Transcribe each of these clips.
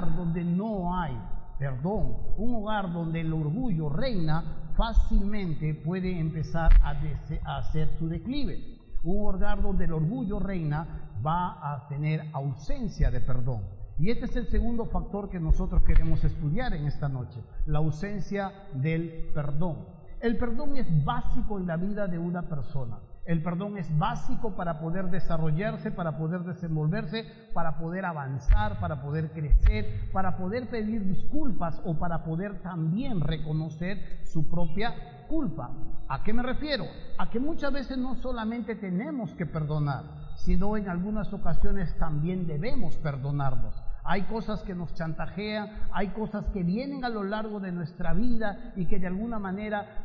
hogar donde no hay perdón, un hogar donde el orgullo reina, fácilmente puede empezar a hacer su declive. Un hogar donde el orgullo reina va a tener ausencia de perdón. Y este es el segundo factor que nosotros queremos estudiar en esta noche, la ausencia del perdón. El perdón es básico en la vida de una persona. El perdón es básico para poder desarrollarse, para poder desenvolverse, para poder avanzar, para poder crecer, para poder pedir disculpas o para poder también reconocer su propia culpa. ¿A qué me refiero? A que muchas veces no solamente tenemos que perdonar, sino en algunas ocasiones también debemos perdonarnos. Hay cosas que nos chantajean, hay cosas que vienen a lo largo de nuestra vida y que de alguna manera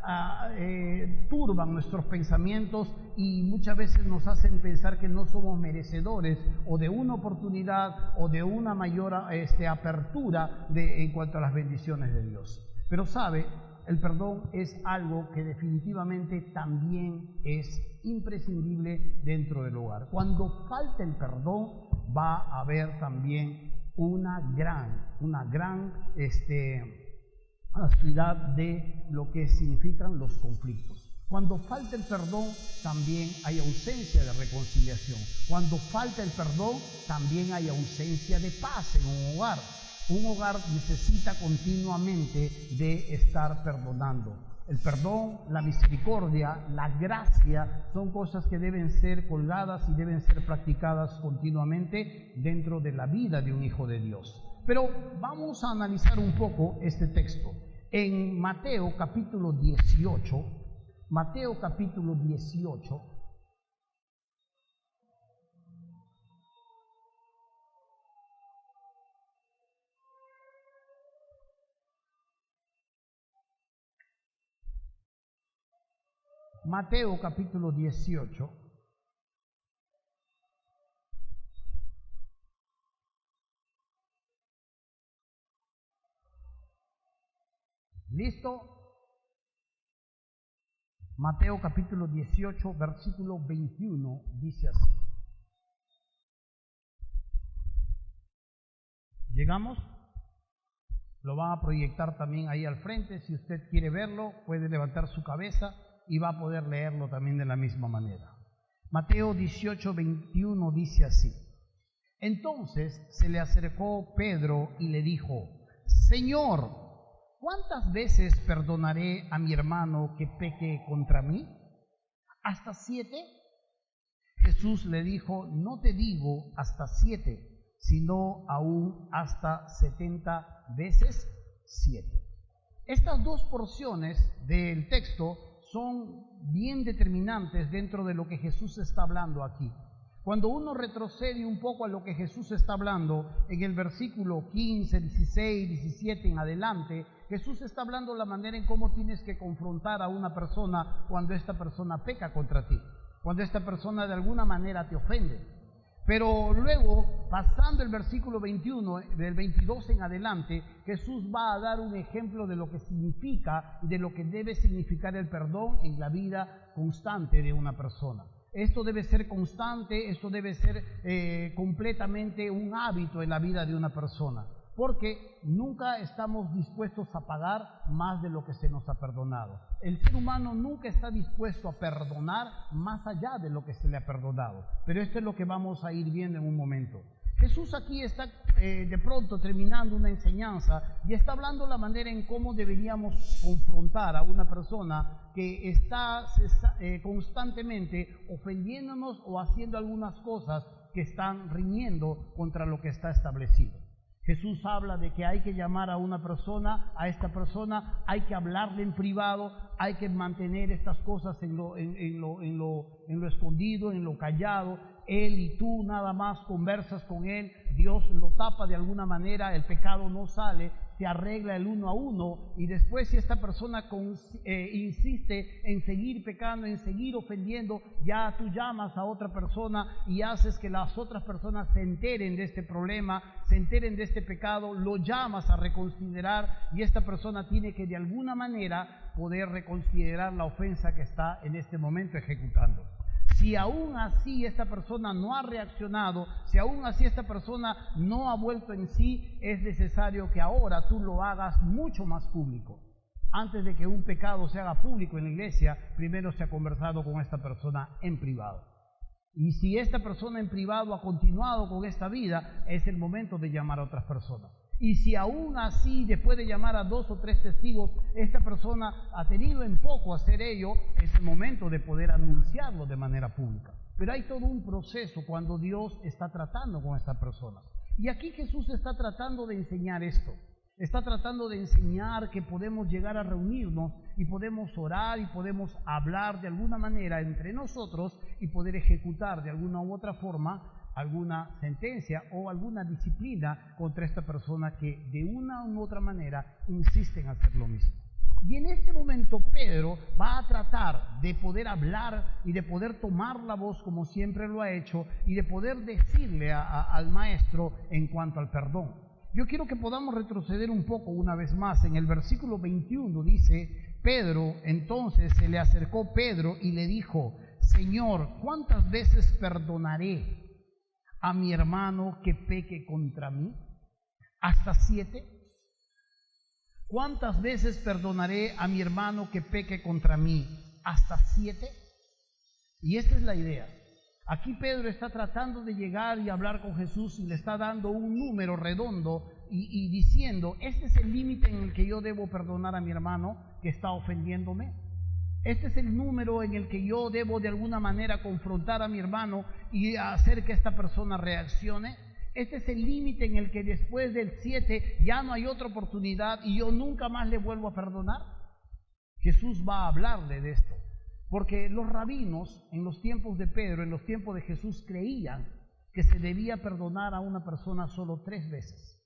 turban nuestros pensamientos y muchas veces nos hacen pensar que no somos merecedores o de una oportunidad o de una mayor apertura en cuanto a las bendiciones de Dios. Pero sabe, el perdón es algo que definitivamente también es imprescindible dentro del hogar. Cuando falta el perdón, va a haber también una gran actividad de lo que significan los conflictos. Cuando falta el perdón, también hay ausencia de reconciliación. Cuando falta el perdón, también hay ausencia de paz en un hogar. Un hogar necesita continuamente de estar perdonando. El perdón, la misericordia, la gracia son cosas que deben ser colgadas y deben ser practicadas continuamente dentro de la vida de un hijo de Dios. Pero vamos a analizar un poco este texto. En Mateo capítulo 18, Mateo capítulo 18, Mateo capítulo 18, ¿listo? Mateo capítulo 18, versículo 21, dice así. ¿Llegamos? Lo van a proyectar también ahí al frente. Si usted quiere verlo, puede levantar su cabeza y va a poder leerlo también de la misma manera. Mateo 18, 21 dice así. Entonces se le acercó Pedro y le dijo: Señor, ¿cuántas veces perdonaré a mi hermano que peque contra mí? ¿Hasta 7? Jesús le dijo: no te digo hasta 7, sino aún hasta 70 veces 7. Estas dos porciones del texto son bien determinantes dentro de lo que Jesús está hablando aquí. Cuando uno retrocede un poco a lo que Jesús está hablando en el versículo 15, 16, 17 en adelante, Jesús está hablando de la manera en cómo tienes que confrontar a una persona cuando esta persona peca contra ti, cuando esta persona de alguna manera te ofende. Pero luego, pasando el versículo 21, del 22 en adelante, Jesús va a dar un ejemplo de lo que significa y de lo que debe significar el perdón en la vida constante de una persona. Esto debe ser constante, esto debe ser completamente un hábito en la vida de una persona, porque nunca estamos dispuestos a pagar más de lo que se nos ha perdonado. El ser humano nunca está dispuesto a perdonar más allá de lo que se le ha perdonado, pero esto es lo que vamos a ir viendo en un momento. Jesús aquí está de pronto terminando una enseñanza y está hablando la manera en cómo deberíamos confrontar a una persona que está constantemente ofendiéndonos o haciendo algunas cosas que están riñendo contra lo que está establecido. Jesús habla de que hay que llamar a una persona, a esta persona hay que hablarle en privado, hay que mantener estas cosas en lo escondido, en lo callado. Él y tú nada más conversas con él, Dios lo tapa de alguna manera, el pecado no sale, se arregla el uno a uno, y después si esta persona insiste en seguir pecando, en seguir ofendiendo, ya tú llamas a otra persona y haces que las otras personas se enteren de este problema, se enteren de este pecado, lo llamas a reconsiderar y esta persona tiene que de alguna manera poder reconsiderar la ofensa que está en este momento ejecutando. Si aún así esta persona no ha reaccionado, si aún así esta persona no ha vuelto en sí, es necesario que ahora tú lo hagas mucho más público. Antes de que un pecado se haga público en la iglesia, primero se ha conversado con esta persona en privado. Y si esta persona en privado ha continuado con esta vida, es el momento de llamar a otras personas. Y si aún así, después de llamar a 2 o 3 testigos, esta persona ha tenido en poco hacer ello, es el momento de poder anunciarlo de manera pública. Pero hay todo un proceso cuando Dios está tratando con estas personas. Y aquí Jesús está tratando de enseñar esto. Está tratando de enseñar que podemos llegar a reunirnos y podemos orar y podemos hablar de alguna manera entre nosotros y poder ejecutar de alguna u otra forma alguna sentencia o alguna disciplina contra esta persona que de una u otra manera insiste en hacer lo mismo. Y en este momento Pedro va a tratar de poder hablar y de poder tomar la voz como siempre lo ha hecho y de poder decirle al maestro en cuanto al perdón. Yo quiero que podamos retroceder un poco una vez más. En el versículo 21 dice, Pedro, entonces se le acercó Pedro y le dijo, Señor, ¿cuántas veces perdonaré a mi hermano que peque contra mí? ¿Hasta 7? ¿Cuántas veces perdonaré a mi hermano que peque contra mí? ¿Hasta 7? Y esta es la idea. Aquí Pedro está tratando de llegar y hablar con Jesús y le está dando un número redondo y diciendo, este es el límite en el que yo debo perdonar a mi hermano que está ofendiéndome. Este es el número en el que yo debo de alguna manera confrontar a mi hermano y hacer que esta persona reaccione. Este es el límite en el que después del 7 ya no hay otra oportunidad y yo nunca más le vuelvo a perdonar. Jesús va a hablarle de esto. Porque los rabinos en los tiempos de Pedro, en los tiempos de Jesús, creían que se debía perdonar a una persona solo 3 veces.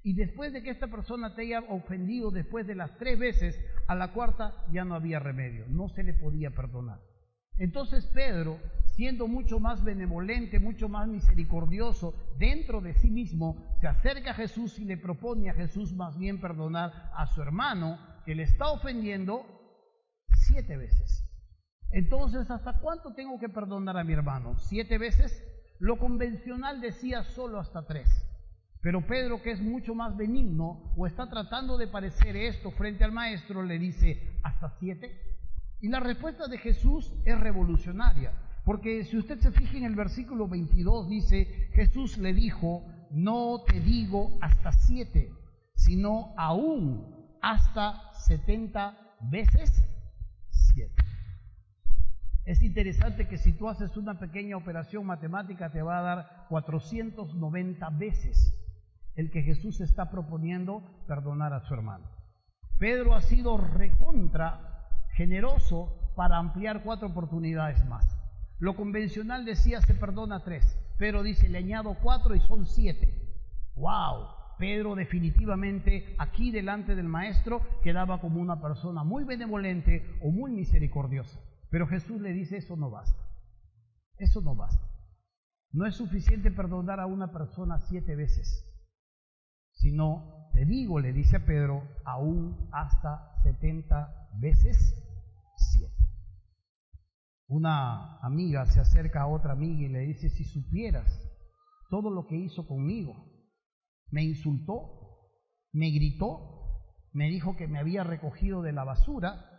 Y después de que esta persona te haya ofendido después de las 3 veces, a la 4ª ya no había remedio, no se le podía perdonar. Entonces Pedro, siendo mucho más benevolente, mucho más misericordioso dentro de sí mismo, se acerca a Jesús y le propone a Jesús más bien perdonar a su hermano que le está ofendiendo 7 veces. Entonces, ¿hasta cuánto tengo que perdonar a mi hermano? 7 veces. Lo convencional decía solo hasta 3. Pero Pedro, que es mucho más benigno, o está tratando de parecer esto frente al maestro, le dice, ¿hasta 7? Y la respuesta de Jesús es revolucionaria. Porque si usted se fija en el versículo 22, dice, Jesús le dijo, no te digo hasta 7, sino aún hasta 70 veces 7. Es interesante que si tú haces una pequeña operación matemática te va a dar 490 veces el que Jesús está proponiendo perdonar a su hermano. Pedro ha sido recontra generoso para ampliar 4 oportunidades más. Lo convencional decía se perdona 3, pero dice le añado 4 y son 7. ¡Wow! Pedro definitivamente aquí delante del maestro quedaba como una persona muy benevolente o muy misericordiosa. Pero Jesús le dice, eso no basta. Eso no basta. No es suficiente perdonar a una persona 7 veces, sino, te digo, le dice a Pedro, aún hasta 70 veces 7. Una amiga se acerca a otra amiga y le dice, si supieras todo lo que hizo conmigo, me insultó, me gritó, me dijo que me había recogido de la basura,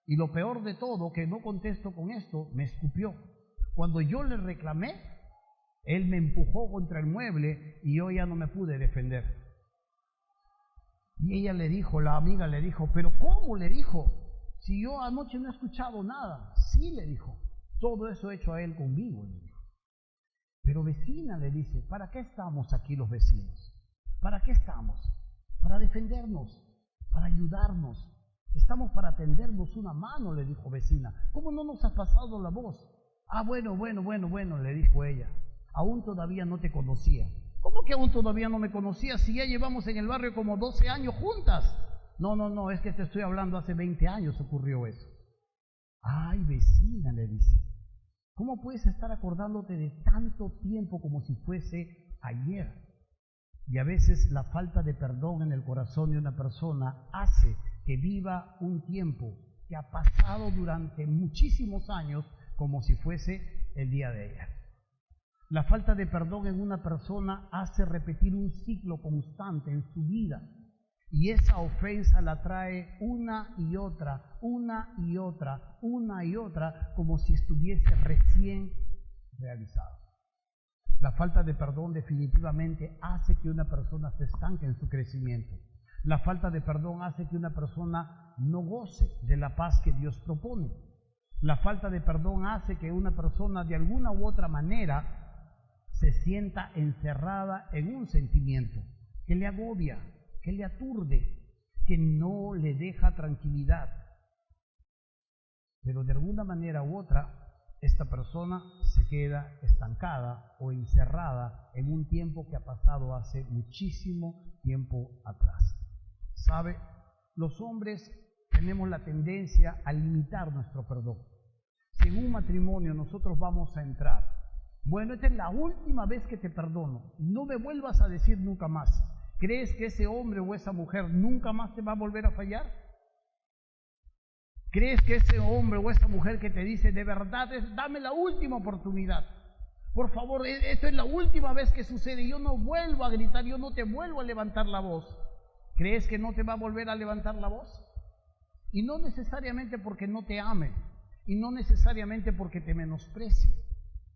y lo peor de todo, que no contesto con esto, me escupió. Cuando yo le reclamé, él me empujó contra el mueble y yo ya no me pude defender. Y ella le dijo, la amiga le dijo, ¿pero cómo? Le dijo, si yo anoche no he escuchado nada. Sí, le dijo, todo eso hecho a él conmigo, le dijo. Pero vecina, le dice, ¿para qué estamos aquí los vecinos? ¿Para qué estamos? Para defendernos, para ayudarnos. Estamos para tendernos una mano, le dijo vecina. ¿Cómo no nos ha pasado la voz? Ah, bueno, le dijo ella. Aún todavía no te conocía. ¿Cómo que aún todavía no me conocía si ya llevamos en el barrio como 12 años juntas? No, es que te estoy hablando hace 20 años ocurrió eso. Ay, vecina, le dice. ¿Cómo puedes estar acordándote de tanto tiempo como si fuese ayer? Y a veces la falta de perdón en el corazón de una persona hace que viva un tiempo que ha pasado durante muchísimos años como si fuese el día de ayer. La falta de perdón en una persona hace repetir un ciclo constante en su vida. Y esa ofensa la trae una y otra, como si estuviese recién realizado. La falta de perdón definitivamente hace que una persona se estanque en su crecimiento. La falta de perdón hace que una persona no goce de la paz que Dios propone. La falta de perdón hace que una persona de alguna u otra manera se sienta encerrada en un sentimiento que le agobia, que le aturde, que no le deja tranquilidad. Pero de alguna manera u otra, esta persona se queda estancada o encerrada en un tiempo que ha pasado hace muchísimo tiempo atrás. ¿Sabe? Los hombres tenemos la tendencia a limitar nuestro perdón. Si en un matrimonio nosotros vamos a entrar, bueno, esta es la última vez que te perdono, no me vuelvas a decir nunca más. ¿Crees que ese hombre o esa mujer nunca más te va a volver a fallar? ¿Crees que ese hombre o esa mujer que te dice de verdad dame la última oportunidad? Por favor, esto es la última vez que sucede, yo no vuelvo a gritar, yo no te vuelvo a levantar la voz. ¿Crees que no te va a volver a levantar la voz? Y no necesariamente porque no te ame, y no necesariamente porque te menosprecie,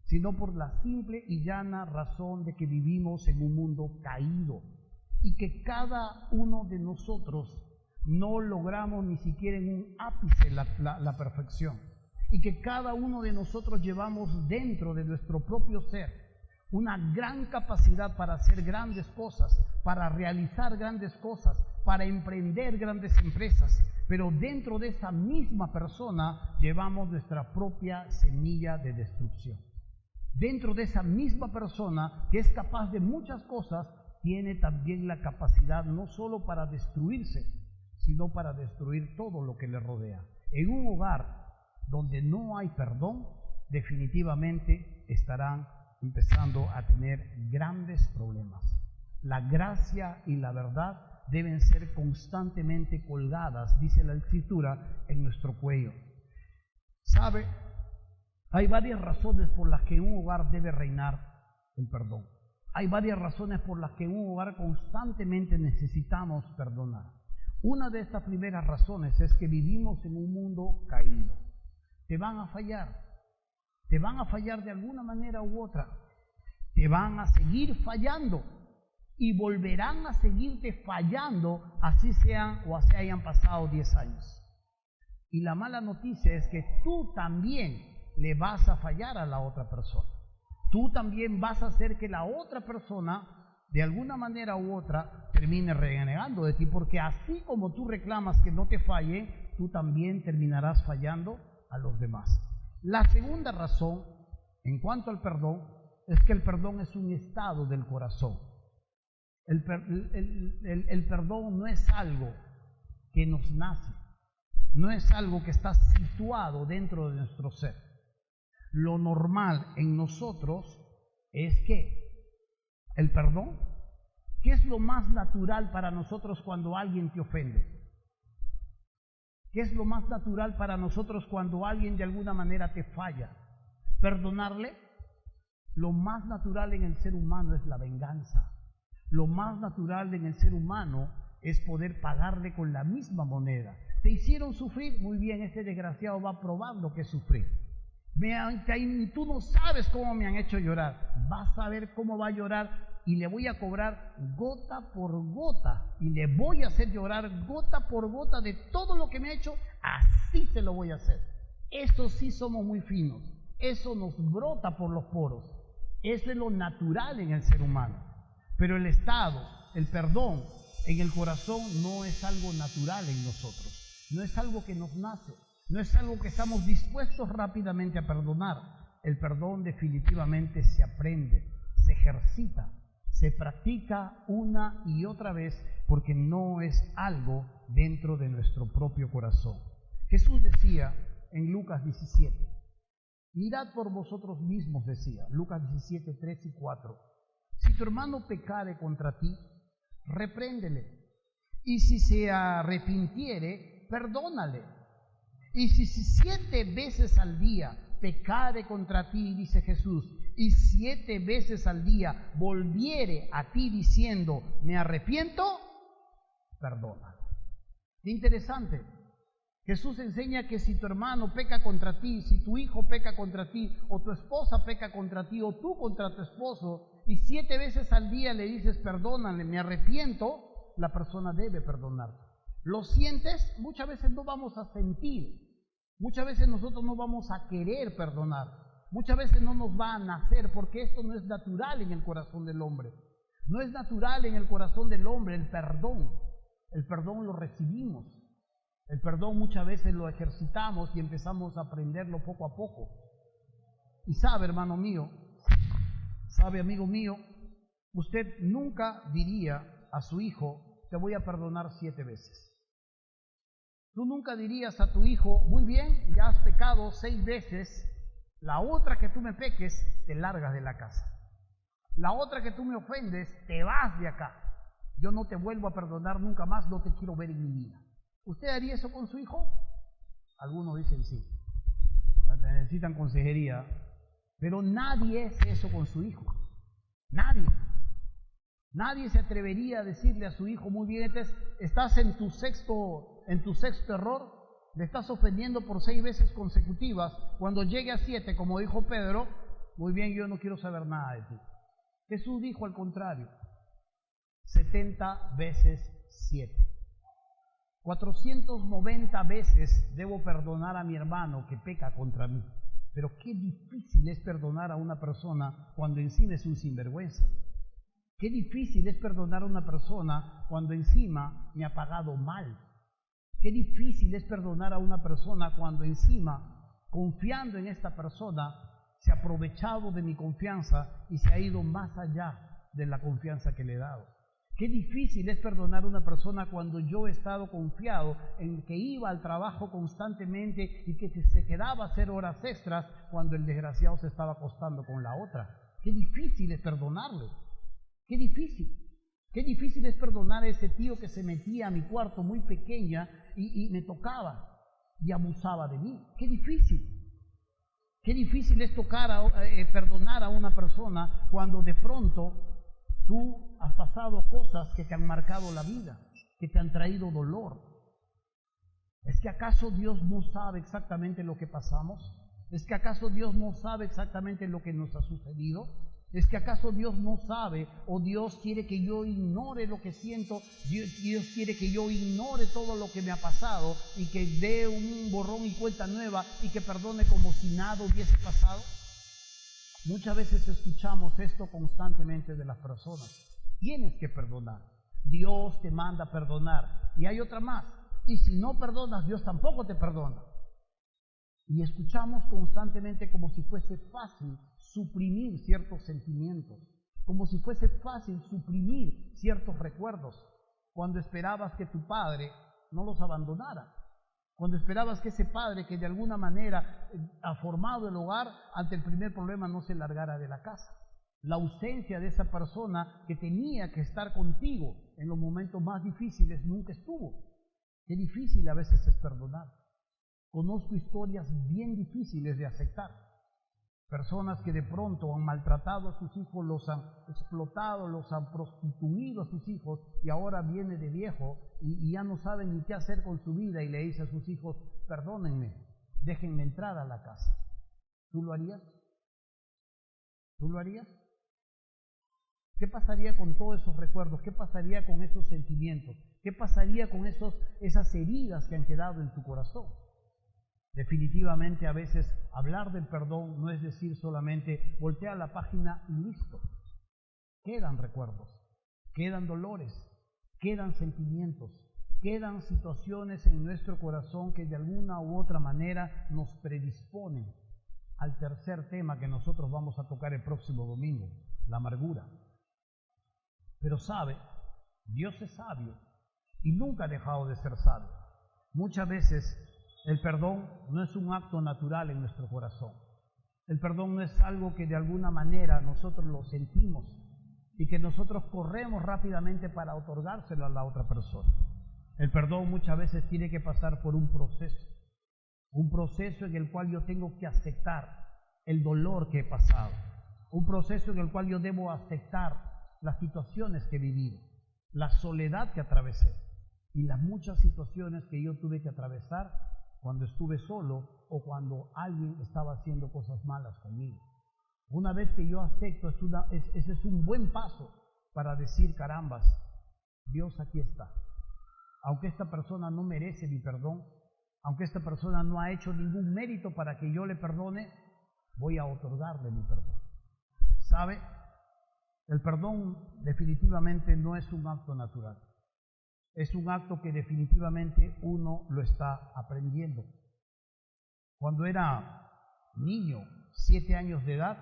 sino por la simple y llana razón de que vivimos en un mundo caído y que cada uno de nosotros no logramos ni siquiera en un ápice la perfección, y que cada uno de nosotros llevamos dentro de nuestro propio ser una gran capacidad para hacer grandes cosas, para realizar grandes cosas, para emprender grandes empresas, pero dentro de esa misma persona llevamos nuestra propia semilla de destrucción. Dentro de esa misma persona que es capaz de muchas cosas, tiene también la capacidad no solo para destruirse, sino para destruir todo lo que le rodea. En un hogar donde no hay perdón, definitivamente estarán empezando a tener grandes problemas. La gracia y la verdad deben ser constantemente colgadas, dice la Escritura, en nuestro cuello. ¿Sabe? Hay varias razones por las que en un hogar debe reinar el perdón. Hay varias razones por las que en un hogar constantemente necesitamos perdonar. Una de estas primeras razones es que vivimos en un mundo caído. Te van a fallar de alguna manera u otra. Te van a seguir fallando y volverán a seguirte fallando, así sean o así hayan pasado 10 años. Y la mala noticia es que tú también le vas a fallar a la otra persona. Tú también vas a hacer que la otra persona, de alguna manera u otra, termine renegando de ti, porque así como tú reclamas que no te falle, tú también terminarás fallando a los demás. La segunda razón, en cuanto al perdón, es que el perdón es un estado del corazón. El perdón no es algo que nos nace, no es algo que está situado dentro de nuestro ser. Lo normal en nosotros es que el perdón, ¿qué es lo más natural para nosotros cuando alguien te ofende? ¿Qué es lo más natural para nosotros cuando alguien de alguna manera te falla? ¿Perdonarle? Lo más natural en el ser humano es la venganza. Lo más natural en el ser humano es poder pagarle con la misma moneda. ¿Te hicieron sufrir? Muy bien, ese desgraciado va a probar lo que es sufrir. Tú no sabes cómo me han hecho llorar. Vas a ver cómo va a llorar y le voy a cobrar gota por gota y le voy a hacer llorar gota por gota de todo lo que me ha hecho. Así se lo voy a hacer. Eso sí somos muy finos. Eso nos brota por los poros. Eso es lo natural en el ser humano. Pero el estado, el perdón en el corazón no es algo natural en nosotros. No es algo que nos nace. No es algo que estamos dispuestos rápidamente a perdonar. El perdón definitivamente se aprende, se ejercita, se practica una y otra vez porque no es algo dentro de nuestro propio corazón. Jesús decía en Lucas 17, mirad por vosotros mismos, decía, Lucas 17, 3 y 4. Si tu hermano pecare contra ti, repréndele, y si se arrepintiere, perdónale. Y si 7 veces al día pecare contra ti, dice Jesús, y 7 veces al día volviere a ti diciendo, me arrepiento, perdona. Qué interesante. Jesús enseña que si tu hermano peca contra ti, si tu hijo peca contra ti, o tu esposa peca contra ti, o tú contra tu esposo, y 7 veces al día le dices, perdónale, me arrepiento, la persona debe perdonarte. ¿Lo sientes? Muchas veces no vamos a sentir. Muchas veces nosotros no vamos a querer perdonar. Muchas veces no nos va a nacer porque esto no es natural en el corazón del hombre. No es natural en el corazón del hombre el perdón. El perdón lo recibimos. El perdón muchas veces lo ejercitamos y empezamos a aprenderlo poco a poco. Y sabe, hermano mío, sabe, amigo mío, usted nunca diría a su hijo, te voy a perdonar 7 veces. Tú nunca dirías a tu hijo, muy bien, ya has pecado 6 veces, la otra que tú me peques, te largas de la casa. La otra que tú me ofendes, te vas de acá. Yo no te vuelvo a perdonar nunca más, no te quiero ver en mi vida. ¿Usted haría eso con su hijo? Algunos dicen sí. Necesitan consejería. Pero nadie hace eso con su hijo. Nadie. Nadie se atrevería a decirle a su hijo, muy bien, estás en tu sexto error, le estás ofendiendo por 6 veces consecutivas, cuando llegue a 7, como dijo Pedro, muy bien, yo no quiero saber nada de ti. Jesús dijo al contrario, 70 veces 7. 490 veces debo perdonar a mi hermano que peca contra mí. Pero qué difícil es perdonar a una persona cuando encima es un sinvergüenza. Qué difícil es perdonar a una persona cuando encima me ha pagado mal. Qué difícil es perdonar a una persona cuando encima, confiando en esta persona, se ha aprovechado de mi confianza y se ha ido más allá de la confianza que le he dado. Qué difícil es perdonar a una persona cuando yo he estado confiado en que iba al trabajo constantemente y que se quedaba a hacer horas extras cuando el desgraciado se estaba acostando con la otra. Qué difícil es perdonarle. Qué difícil. Qué difícil es perdonar a ese tío que se metía a mi cuarto muy pequeña y me tocaba y abusaba de mí. Qué difícil. Qué difícil es perdonar a una persona cuando de pronto tú has pasado cosas que te han marcado la vida, que te han traído dolor. ¿Es que acaso Dios no sabe exactamente lo que pasamos? ¿Es que acaso Dios no sabe exactamente lo que nos ha sucedido? ¿Es que acaso Dios no sabe o Dios quiere que yo ignore lo que siento? Dios quiere que yo ignore todo lo que me ha pasado y que dé un borrón y cuenta nueva y que perdone como si nada hubiese pasado. Muchas veces escuchamos esto constantemente de las personas. Tienes que perdonar. Dios te manda a perdonar. Y hay otra más. Y si no perdonas, Dios tampoco te perdona. Y escuchamos constantemente como si fuese fácil suprimir ciertos sentimientos, como si fuese fácil suprimir ciertos recuerdos, cuando esperabas que tu padre no los abandonara, cuando esperabas que ese padre que de alguna manera ha formado el hogar, ante el primer problema no se largara de la casa. La ausencia de esa persona que tenía que estar contigo en los momentos más difíciles nunca estuvo. Qué difícil a veces es perdonar. Conozco historias bien difíciles de aceptar. Personas que de pronto han maltratado a sus hijos, los han explotado, los han prostituido a sus hijos y ahora viene de viejo y ya no saben ni qué hacer con su vida y le dice a sus hijos, perdónenme, déjenme entrar a la casa. ¿Tú lo harías? ¿Tú lo harías? ¿Qué pasaría con todos esos recuerdos? ¿Qué pasaría con esos sentimientos? ¿Qué pasaría con esas heridas que han quedado en tu corazón? Definitivamente a veces hablar del perdón no es decir solamente voltea la página y listo. Quedan recuerdos, quedan dolores, quedan sentimientos, quedan situaciones en nuestro corazón que de alguna u otra manera nos predisponen al tercer tema que nosotros vamos a tocar el próximo domingo, la amargura. Pero sabe, Dios es sabio y nunca ha dejado de ser sabio. Muchas veces el perdón no es un acto natural en nuestro corazón. El perdón no es algo que de alguna manera nosotros lo sentimos y que nosotros corremos rápidamente para otorgárselo a la otra persona. El perdón muchas veces tiene que pasar por un proceso. un proceso en el cual yo tengo que aceptar el dolor que he pasado, un proceso en el cual yo debo aceptar las situaciones que he vivido, la soledad que atravesé y las muchas situaciones que yo tuve que atravesar cuando estuve solo o cuando alguien estaba haciendo cosas malas conmigo. Una vez que yo acepto, ese es un buen paso para decir, carambas, Dios aquí está. Aunque esta persona no merece mi perdón, aunque esta persona no ha hecho ningún mérito para que yo le perdone, voy a otorgarle mi perdón. ¿Sabe? El perdón definitivamente no es un acto natural. Es un acto que definitivamente uno lo está aprendiendo. Cuando era niño, 7 años de edad,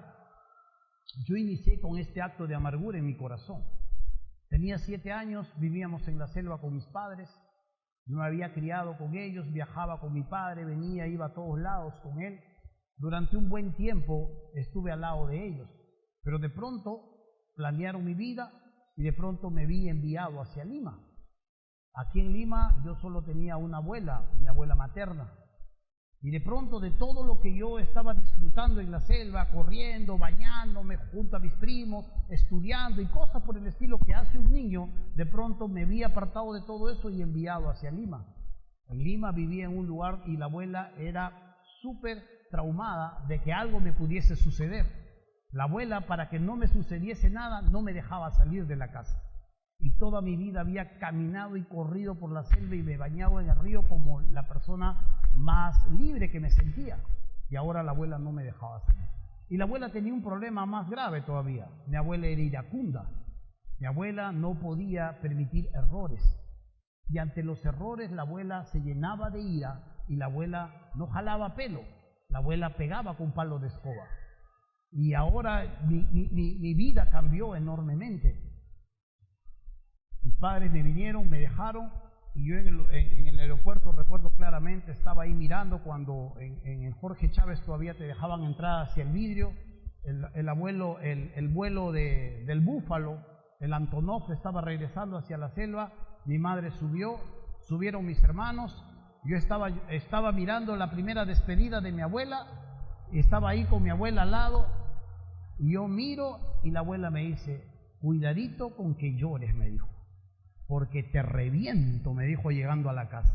yo inicié con este acto de amargura en mi corazón. Tenía 7 años, vivíamos en la selva con mis padres, me había criado con ellos, viajaba con mi padre, venía, iba a todos lados con él. Durante un buen tiempo estuve al lado de ellos, pero de pronto planearon mi vida y de pronto me vi enviado hacia Lima. Aquí en Lima yo solo tenía una abuela, mi abuela materna, y de pronto de todo lo que yo estaba disfrutando en la selva, corriendo, bañándome junto a mis primos, estudiando y cosas por el estilo que hace un niño, de pronto me vi apartado de todo eso y enviado hacia Lima. En Lima vivía en un lugar y la abuela era súper traumada de que algo me pudiese suceder. La abuela, para que no me sucediese nada, no me dejaba salir de la casa. Y toda mi vida había caminado y corrido por la selva y me bañaba en el río como la persona más libre que me sentía. Y ahora la abuela no me dejaba salir. Y la abuela tenía un problema más grave todavía. Mi abuela era iracunda. Mi abuela no podía permitir errores. Y ante los errores la abuela se llenaba de ira y la abuela no jalaba pelo. La abuela pegaba con palo de escoba. Y ahora mi vida cambió enormemente. Mis padres me vinieron, me dejaron, y yo en el aeropuerto recuerdo claramente, estaba ahí mirando cuando en el Jorge Chávez todavía te dejaban entrar hacia el vidrio, el vuelo del Búfalo, el Antonov estaba regresando hacia la selva, mi madre subieron mis hermanos, yo estaba mirando la primera despedida de mi abuela, y estaba ahí con mi abuela al lado, y yo miro y la abuela me dice, cuidadito con que llores, me dijo, porque te reviento, me dijo llegando a la casa.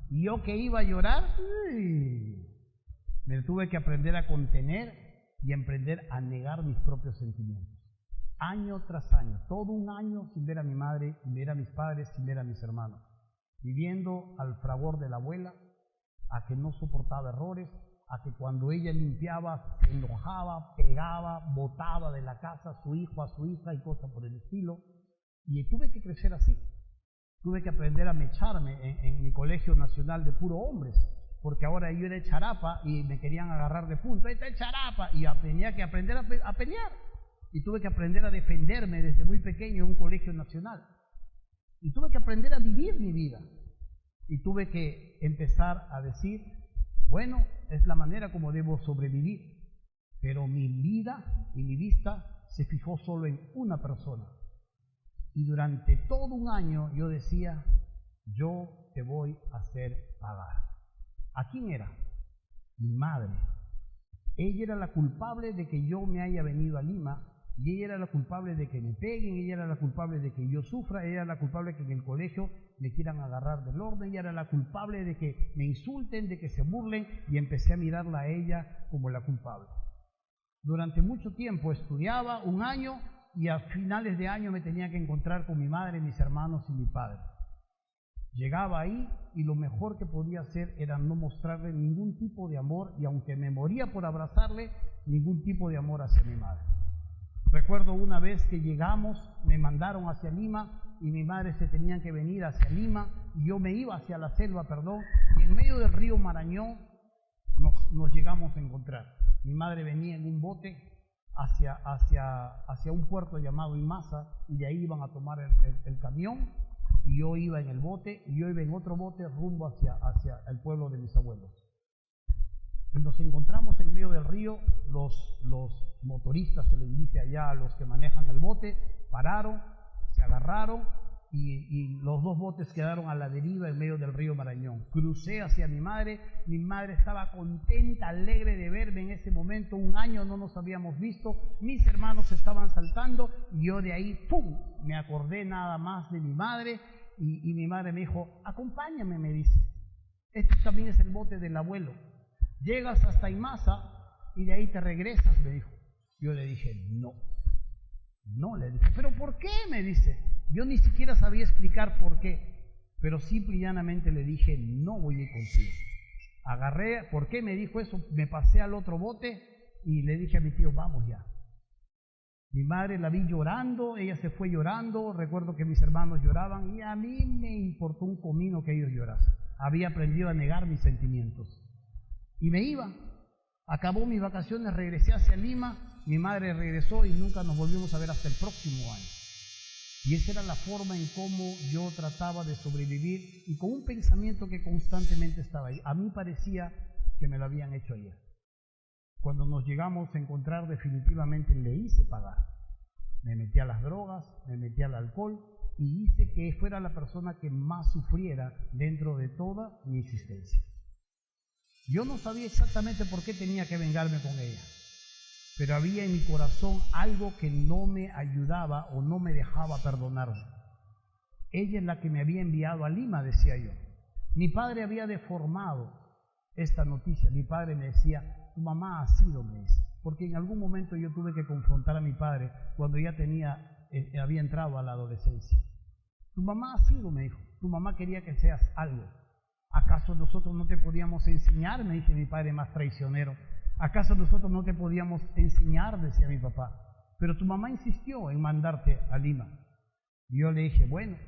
Y yo que iba a llorar, me tuve que aprender a contener y aprender a negar mis propios sentimientos. Año tras año, todo un año sin ver a mi madre, sin ver a mis padres, sin ver a mis hermanos, viviendo al fragor de la abuela, a que no soportaba errores, a que cuando ella limpiaba se enojaba, pegaba, botaba de la casa a su hijo, a su hija y cosas por el estilo. Y tuve que crecer así. Tuve que aprender a mecharme en mi colegio nacional de puro hombres, porque ahora yo era charapa y me querían agarrar de punto. ¡Ahí está el charapa! Y tenía que aprender a pelear. Y tuve que aprender a defenderme desde muy pequeño en un colegio nacional. Y tuve que aprender a vivir mi vida. Y tuve que empezar a decir, bueno, es la manera como debo sobrevivir. Pero mi vida y mi vista se fijó solo en una persona. Y durante todo un año yo decía, yo te voy a hacer pagar. ¿A quién era? Mi madre. Ella era la culpable de que yo me haya venido a Lima, y ella era la culpable de que me peguen, ella era la culpable de que yo sufra, ella era la culpable de que en el colegio me quieran agarrar del orden, ella era la culpable de que me insulten, de que se burlen, y empecé a mirarla a ella como la culpable. Durante mucho tiempo estudiaba, un año, y a finales de año me tenía que encontrar con mi madre, mis hermanos y mi padre. Llegaba ahí y lo mejor que podía hacer era no mostrarle ningún tipo de amor, y aunque me moría por abrazarle, ningún tipo de amor hacia mi madre. Recuerdo una vez que llegamos, me mandaron hacia Lima y mi madre se tenía que venir hacia Lima y yo me iba hacia la selva, y en medio del río Marañón nos llegamos a encontrar. Mi madre venía en un bote hacia un puerto llamado Imasa, y de ahí iban a tomar el camión, y yo iba en el bote, y yo iba en otro bote rumbo hacia el pueblo de mis abuelos. Y nos encontramos en medio del río, los motoristas, se les dice allá a los que manejan el bote, pararon, se agarraron y los dos botes quedaron a la deriva en medio del río Marañón. Crucé hacia mi madre estaba contenta, alegre de verme en ese momento. 1 año no nos habíamos visto, mis hermanos estaban saltando y yo de ahí, ¡pum!, me acordé nada más de mi madre y mi madre me dijo, acompáñame, me dice, este también es el bote del abuelo, llegas hasta Imasa y de ahí te regresas, me dijo. Yo le dije, no, le dije, ¿pero por qué?, me dice. Yo ni siquiera sabía explicar por qué, pero simple y llanamente le dije, no voy a ir contigo. Agarré, ¿por qué me dijo eso? Me pasé al otro bote y le dije a mi tío, vamos ya. Mi madre la vi llorando, ella se fue llorando, recuerdo que mis hermanos lloraban y a mí me importó un comino que ellos llorasen. Había aprendido a negar mis sentimientos. Y me iba. Acabó mis vacaciones, regresé hacia Lima, mi madre regresó y nunca nos volvimos a ver hasta el próximo año. Y esa era la forma en cómo yo trataba de sobrevivir y con un pensamiento que constantemente estaba ahí. A mí parecía que me lo habían hecho ayer. Cuando nos llegamos a encontrar, definitivamente le hice pagar. Me metí a las drogas, me metí al alcohol y hice que fuera la persona que más sufriera dentro de toda mi existencia. Yo no sabía exactamente por qué tenía que vengarme con ella, pero había en mi corazón algo que no me ayudaba o no me dejaba perdonarme. Ella es la que me había enviado a Lima, decía yo. Mi padre había deformado esta noticia. Mi padre me decía, tu mamá ha sido, me dice, porque en algún momento yo tuve que confrontar a mi padre cuando ya había entrado a la adolescencia. Tu mamá ha sido, me dijo, tu mamá quería que seas algo. ¿Acaso nosotros no te podíamos enseñar?, me dice mi padre más traicionero. ¿Acaso nosotros no te podíamos enseñar?, decía mi papá. Pero tu mamá insistió en mandarte a Lima. Y yo le dije, bueno,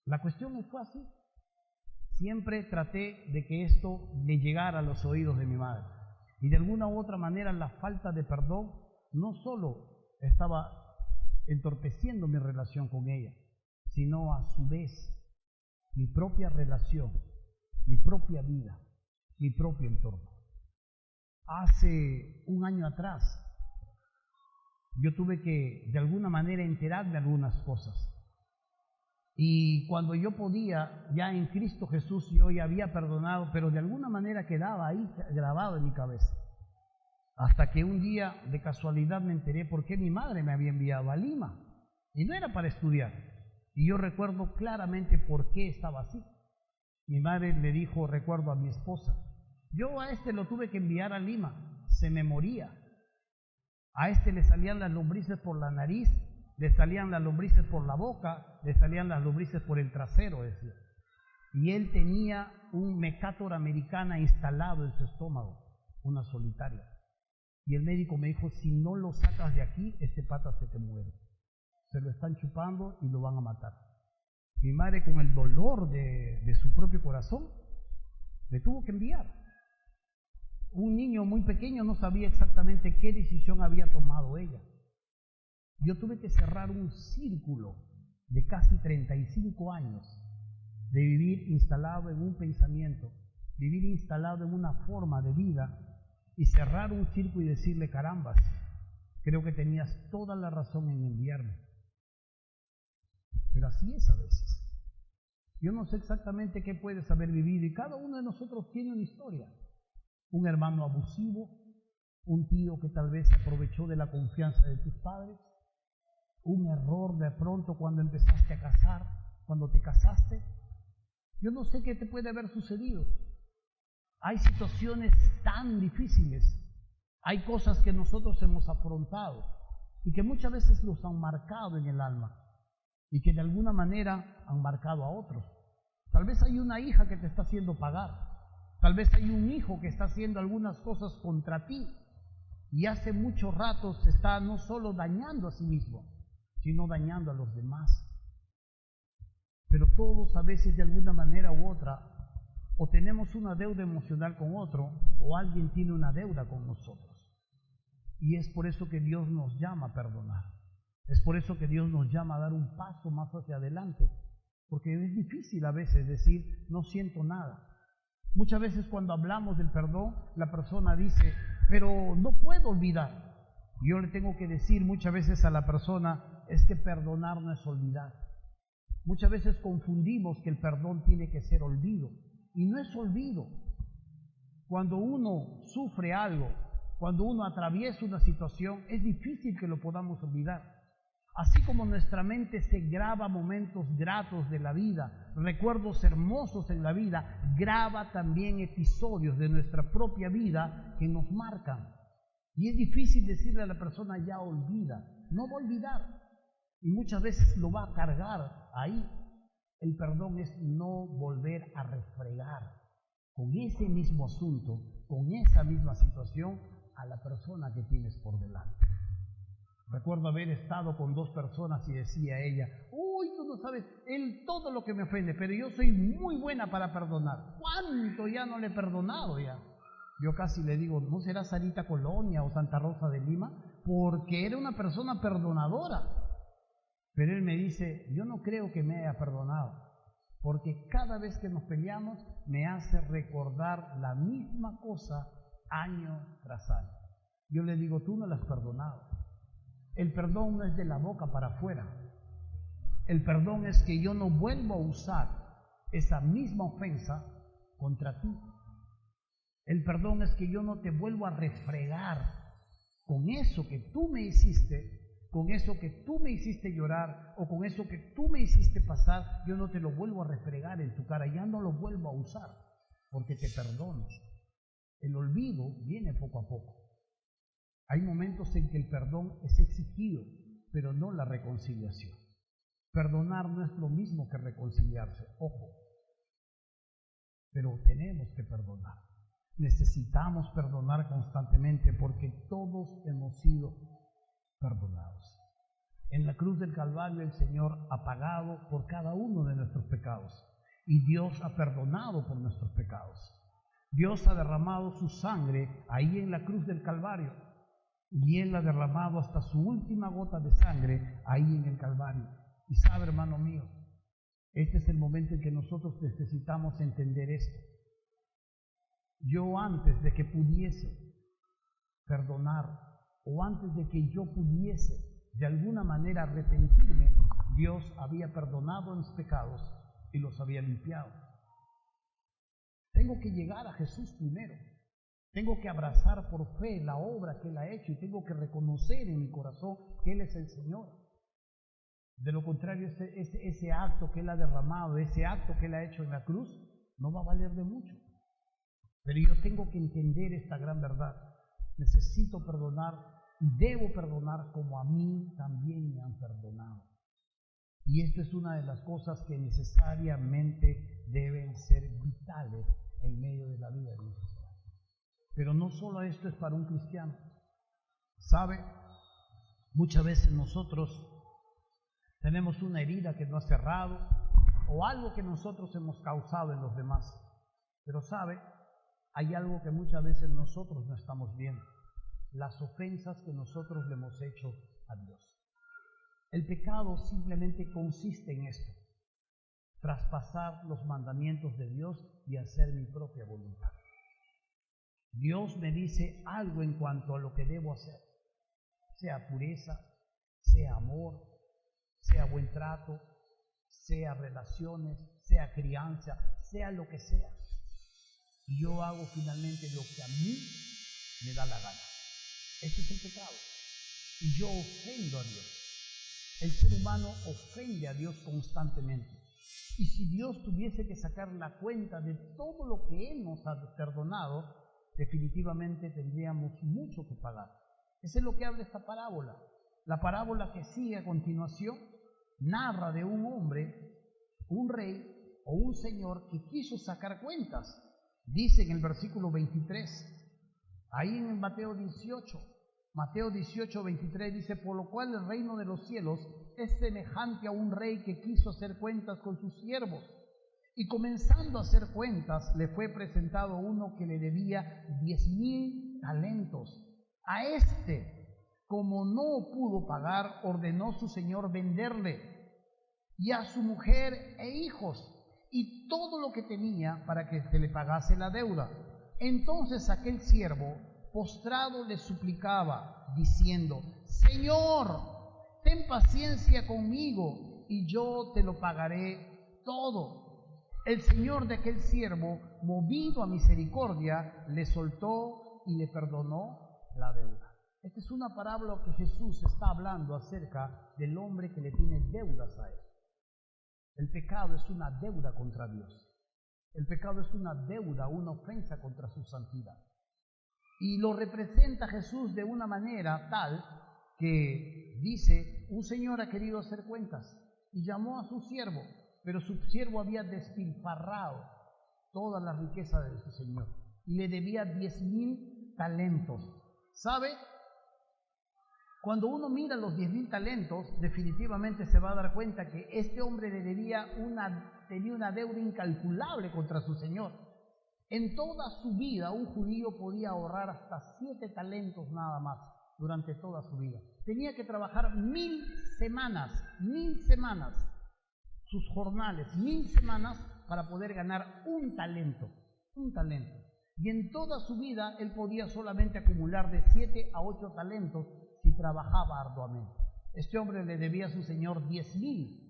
la cuestión fue así. Siempre traté de que esto le llegara a los oídos de mi madre. Y de alguna u otra manera la falta de perdón no solo estaba entorpeciendo mi relación con ella, sino a su vez mi propia relación, mi propia vida, mi propio entorno. Hace 1 año atrás, yo tuve que de alguna manera enterarme de algunas cosas. Y cuando yo podía, ya en Cristo Jesús yo ya había perdonado, pero de alguna manera quedaba ahí grabado en mi cabeza. Hasta que un día de casualidad me enteré por qué mi madre me había enviado a Lima. Y no era para estudiar. Y yo recuerdo claramente por qué estaba así. Mi madre le dijo, recuerdo a mi esposa, yo a este lo tuve que enviar a Lima, se me moría. A este le salían las lombrices por la nariz, le salían las lombrices por la boca, le salían las lombrices por el trasero, decía. Y él tenía un Mercator americana instalado en su estómago, una solitaria. Y el médico me dijo, si no lo sacas de aquí, este pata se te muere. Se lo están chupando y lo van a matar. Mi madre, con el dolor de su propio corazón, le tuvo que enviar. Un niño muy pequeño no sabía exactamente qué decisión había tomado ella. Yo tuve que cerrar un círculo de casi 35 años de vivir instalado en un pensamiento, vivir instalado en una forma de vida y cerrar un círculo y decirle, carambas, creo que tenías toda la razón en enviarme. Pero así es a veces. Yo no sé exactamente qué puedes haber vivido y cada uno de nosotros tiene una historia. Un hermano abusivo, un tío que tal vez se aprovechó de la confianza de tus padres, un error de pronto cuando empezaste a casar, cuando te casaste. Yo no sé qué te puede haber sucedido. Hay situaciones tan difíciles, hay cosas que nosotros hemos afrontado y que muchas veces nos han marcado en el alma y que de alguna manera han marcado a otros. Tal vez hay una hija que te está haciendo pagar, tal vez hay un hijo que está haciendo algunas cosas contra ti y hace mucho rato se está no solo dañando a sí mismo, sino dañando a los demás. Pero todos a veces de alguna manera u otra o tenemos una deuda emocional con otro o alguien tiene una deuda con nosotros. Y es por eso que Dios nos llama a perdonar. Es por eso que Dios nos llama a dar un paso más hacia adelante. Porque es difícil a veces decir, no siento nada. Muchas veces cuando hablamos del perdón, la persona dice, pero no puedo olvidar. Yo le tengo que decir muchas veces a la persona, es que perdonar no es olvidar. Muchas veces confundimos que el perdón tiene que ser olvido, y no es olvido. Cuando uno sufre algo, cuando uno atraviesa una situación, es difícil que lo podamos olvidar. Así como nuestra mente se graba momentos gratos de la vida, recuerdos hermosos en la vida, graba también episodios de nuestra propia vida que nos marcan. Y es difícil decirle a la persona, ya olvida. No va a olvidar. Y muchas veces lo va a cargar ahí. El perdón es no volver a refregar con ese mismo asunto, con esa misma situación, a la persona que tienes por delante. Recuerdo haber estado con dos personas y decía ella, uy, tú no sabes, él todo lo que me ofende, pero yo soy muy buena para perdonar. ¿Cuánto ya no le he perdonado ya? Yo casi le digo, ¿no será Sarita Colonia o Santa Rosa de Lima? Porque era una persona perdonadora. Pero él me dice, yo no creo que me haya perdonado, porque cada vez que nos peleamos me hace recordar la misma cosa año tras año. Yo le digo, tú no la has perdonado. El perdón no es de la boca para afuera. El perdón es que yo no vuelvo a usar esa misma ofensa contra ti. El perdón es que yo no te vuelvo a refregar con eso que tú me hiciste, con eso que tú me hiciste llorar o con eso que tú me hiciste pasar, yo no te lo vuelvo a refregar en tu cara, ya no lo vuelvo a usar, porque te perdono. El olvido viene poco a poco. Hay momentos en que el perdón es exigido, pero no la reconciliación. Perdonar no es lo mismo que reconciliarse, ojo, pero tenemos que perdonar. Necesitamos perdonar constantemente porque todos hemos sido perdonados. En la cruz del Calvario el Señor ha pagado por cada uno de nuestros pecados y Dios ha perdonado por nuestros pecados. Dios ha derramado su sangre ahí en la cruz del Calvario y Él ha derramado hasta su última gota de sangre ahí en el Calvario. Y sabe, hermano mío, este es el momento en que nosotros necesitamos entender esto. Yo antes de que pudiese perdonar o antes de que yo pudiese de alguna manera arrepentirme, Dios había perdonado mis pecados y los había limpiado. Tengo que llegar a Jesús primero. Tengo que abrazar por fe la obra que Él ha hecho y tengo que reconocer en mi corazón que Él es el Señor. De lo contrario, ese acto que Él ha derramado, ese acto que Él ha hecho en la cruz, no va a valer de mucho. Pero yo tengo que entender esta gran verdad. Necesito perdonar y debo perdonar como a mí también me han perdonado. Y esto es una de las cosas que necesariamente deben ser vitales en medio de la vida de un cristiano. Pero no solo esto es para un cristiano. ¿Sabe? Muchas veces nosotros tenemos una herida que no ha cerrado o algo que nosotros hemos causado en los demás. Pero ¿sabe? Hay algo que muchas veces nosotros no estamos viendo. Las ofensas que nosotros le hemos hecho a Dios. El pecado simplemente consiste en esto: traspasar los mandamientos de Dios y hacer mi propia voluntad. Dios me dice algo en cuanto a lo que debo hacer, sea pureza, sea amor, sea buen trato, sea relaciones, sea crianza, sea lo que sea. Y yo hago finalmente lo que a mí me da la gana. Ese es el pecado. Y yo ofendo a Dios. El ser humano ofende a Dios constantemente. Y si Dios tuviese que sacar la cuenta de todo lo que Él nos ha perdonado, definitivamente tendríamos mucho que pagar. Eso es lo que habla esta parábola. La parábola que sigue a continuación narra de un hombre, un rey o un señor que quiso sacar cuentas. Dice en el versículo 23, ahí en Mateo 18, 23 dice: por lo cual el reino de los cielos es semejante a un rey que quiso hacer cuentas con sus siervos. Y comenzando a hacer cuentas, le fue presentado uno que le debía 10,000 talentos. A este, como no pudo pagar, ordenó su señor venderle, y a su mujer e hijos, y todo lo que tenía, para que se le pagase la deuda. Entonces aquel siervo, postrado, le suplicaba, diciendo: Señor, ten paciencia conmigo y yo te lo pagaré todo. El señor de aquel siervo, movido a misericordia, le soltó y le perdonó la deuda. Esta es una parábola que Jesús está hablando acerca del hombre que le tiene deudas a él. El pecado es una deuda contra Dios. El pecado es una deuda, una ofensa contra su santidad. Y lo representa Jesús de una manera tal que dice, un señor ha querido hacer cuentas y llamó a su siervo, pero su siervo había despilfarrado toda la riqueza de su señor y le debía 10,000 talentos. ¿Sabe? Cuando uno mira los 10,000 talentos, definitivamente se va a dar cuenta que este hombre le tenía una deuda incalculable contra su señor. En toda su vida, un judío podía ahorrar hasta 7 talentos nada más durante toda su vida. Tenía que trabajar 1,000 semanas, sus jornales, 1,000 semanas para poder ganar un talento. Y en toda su vida, él podía solamente acumular de 7 a 8 talentos si trabajaba arduamente. Este hombre le debía a su señor 10,000.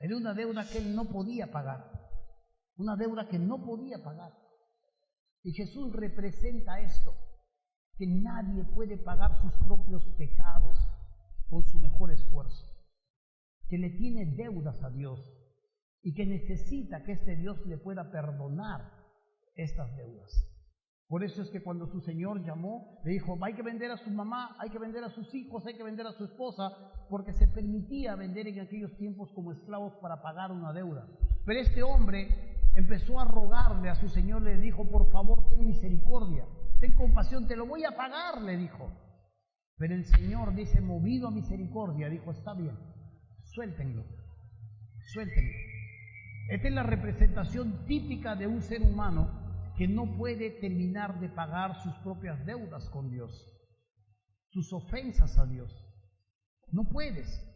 Era una deuda que él no podía pagar. Y Jesús representa esto, que nadie puede pagar sus propios pecados con su mejor esfuerzo, que le tiene deudas a Dios y que necesita que este Dios le pueda perdonar estas deudas. Por eso es que cuando su señor llamó, le dijo, hay que vender a su mamá, hay que vender a sus hijos, hay que vender a su esposa, porque se permitía vender en aquellos tiempos como esclavos para pagar una deuda. Pero este hombre empezó a rogarle a su señor, le dijo, por favor, ten misericordia, ten compasión, te lo voy a pagar, le dijo. Pero el señor dice, movido a misericordia, dijo, está bien, suéltenlo. Esta es la representación típica de un ser humano que no puede terminar de pagar sus propias deudas con Dios, sus ofensas a Dios. No puedes.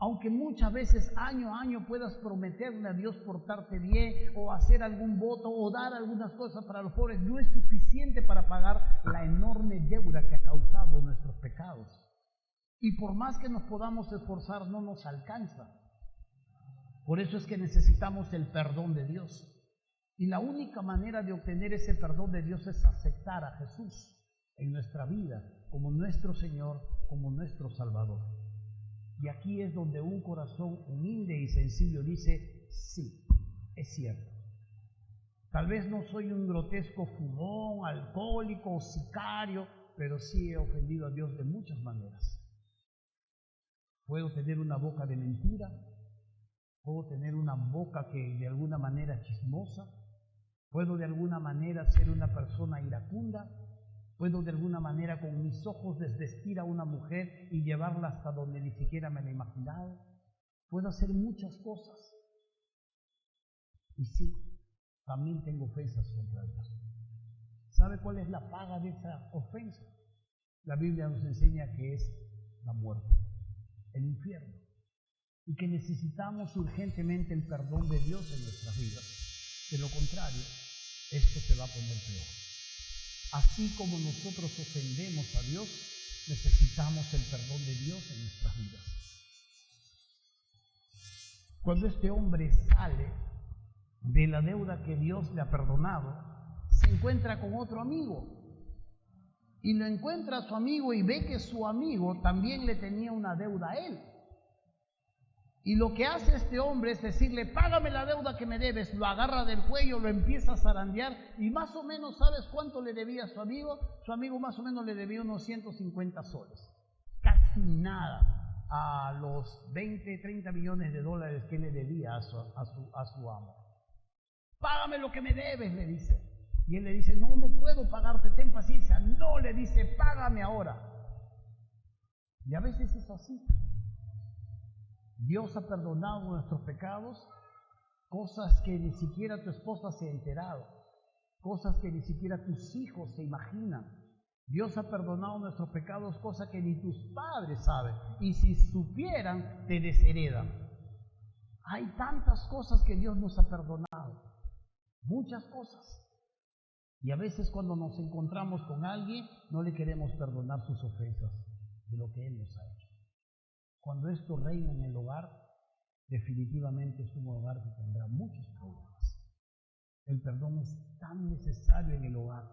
Aunque muchas veces año a año puedas prometerle a Dios portarte bien o hacer algún voto o dar algunas cosas para los pobres, no es suficiente para pagar la enorme deuda que ha causado nuestros pecados. Y por más que nos podamos esforzar, no nos alcanza. Por eso es que necesitamos el perdón de Dios. Y la única manera de obtener ese perdón de Dios es aceptar a Jesús en nuestra vida como nuestro Señor, como nuestro Salvador. Y aquí es donde un corazón humilde y sencillo dice, sí, es cierto. Tal vez no soy un grotesco fumón, alcohólico o sicario, pero sí he ofendido a Dios de muchas maneras. Puedo tener una boca de mentira, puedo tener una boca que de alguna manera es chismosa, puedo de alguna manera ser una persona iracunda, puedo de alguna manera con mis ojos desvestir a una mujer y llevarla hasta donde ni siquiera me la he imaginado. Puedo hacer muchas cosas. Y sí, también tengo ofensas contra Dios. ¿Sabe cuál es la paga de esa ofensa? La Biblia nos enseña que es la muerte, el infierno. Y que necesitamos urgentemente el perdón de Dios en nuestras vidas. De lo contrario, esto se va a poner peor. Así como nosotros ofendemos a Dios, necesitamos el perdón de Dios en nuestras vidas. Cuando este hombre sale de la deuda que Dios le ha perdonado, se encuentra con otro amigo. Y lo encuentra a su amigo y ve que su amigo también le tenía una deuda a él. Y lo que hace este hombre es decirle, págame la deuda que me debes. Lo agarra del cuello, lo empieza a zarandear y más o menos, ¿sabes cuánto le debía a su amigo? Su amigo más o menos le debía unos 150 soles. Casi nada a los 20, 30 millones de dólares que le debía a su amo. Págame lo que me debes, le dice. Y él le dice, no puedo pagarte, ten paciencia. No, le dice, págame ahora. Y a veces es así. Dios ha perdonado nuestros pecados, cosas que ni siquiera tu esposa se ha enterado, cosas que ni siquiera tus hijos se imaginan. Dios ha perdonado nuestros pecados, cosas que ni tus padres saben, y si supieran, te desheredan. Hay tantas cosas que Dios nos ha perdonado, muchas cosas. Y a veces cuando nos encontramos con alguien, no le queremos perdonar sus ofensas de lo que Él nos ha hecho. Cuando esto reina en el hogar, definitivamente es un hogar que tendrá muchos problemas. El perdón es tan necesario en el hogar.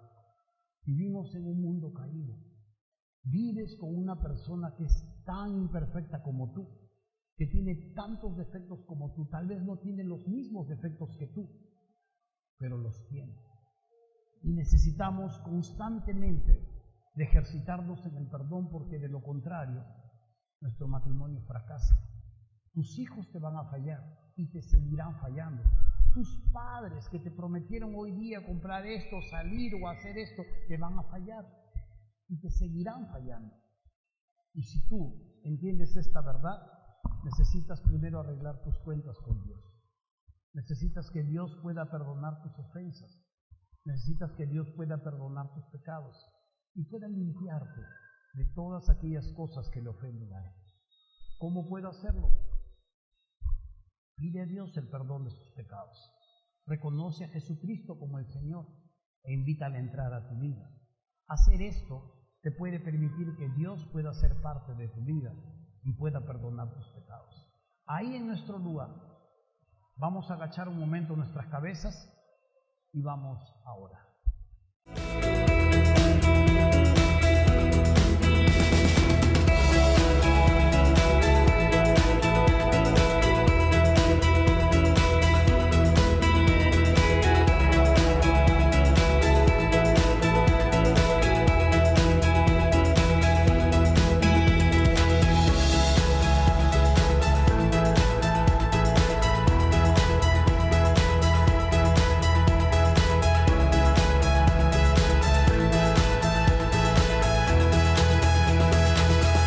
Vivimos en un mundo caído. Vives con una persona que es tan imperfecta como tú, que tiene tantos defectos como tú. Tal vez no tiene los mismos defectos que tú, pero los tiene. Y necesitamos constantemente de ejercitarnos en el perdón, porque de lo contrario, nuestro matrimonio fracasa. Tus hijos te van a fallar y te seguirán fallando. Tus padres que te prometieron hoy día comprar esto, salir o hacer esto, te van a fallar y te seguirán fallando. Y si tú entiendes esta verdad, necesitas primero arreglar tus cuentas con Dios. Necesitas que Dios pueda perdonar tus ofensas. Necesitas que Dios pueda perdonar tus pecados y pueda limpiarte de todas aquellas cosas que le ofenden a Él. ¿Cómo puedo hacerlo? Pide a Dios el perdón de sus pecados. Reconoce a Jesucristo como el Señor e invítale a entrar a tu vida. Hacer esto te puede permitir que Dios pueda ser parte de tu vida y pueda perdonar tus pecados. Ahí en nuestro lugar, vamos a agachar un momento nuestras cabezas y vamos a orar.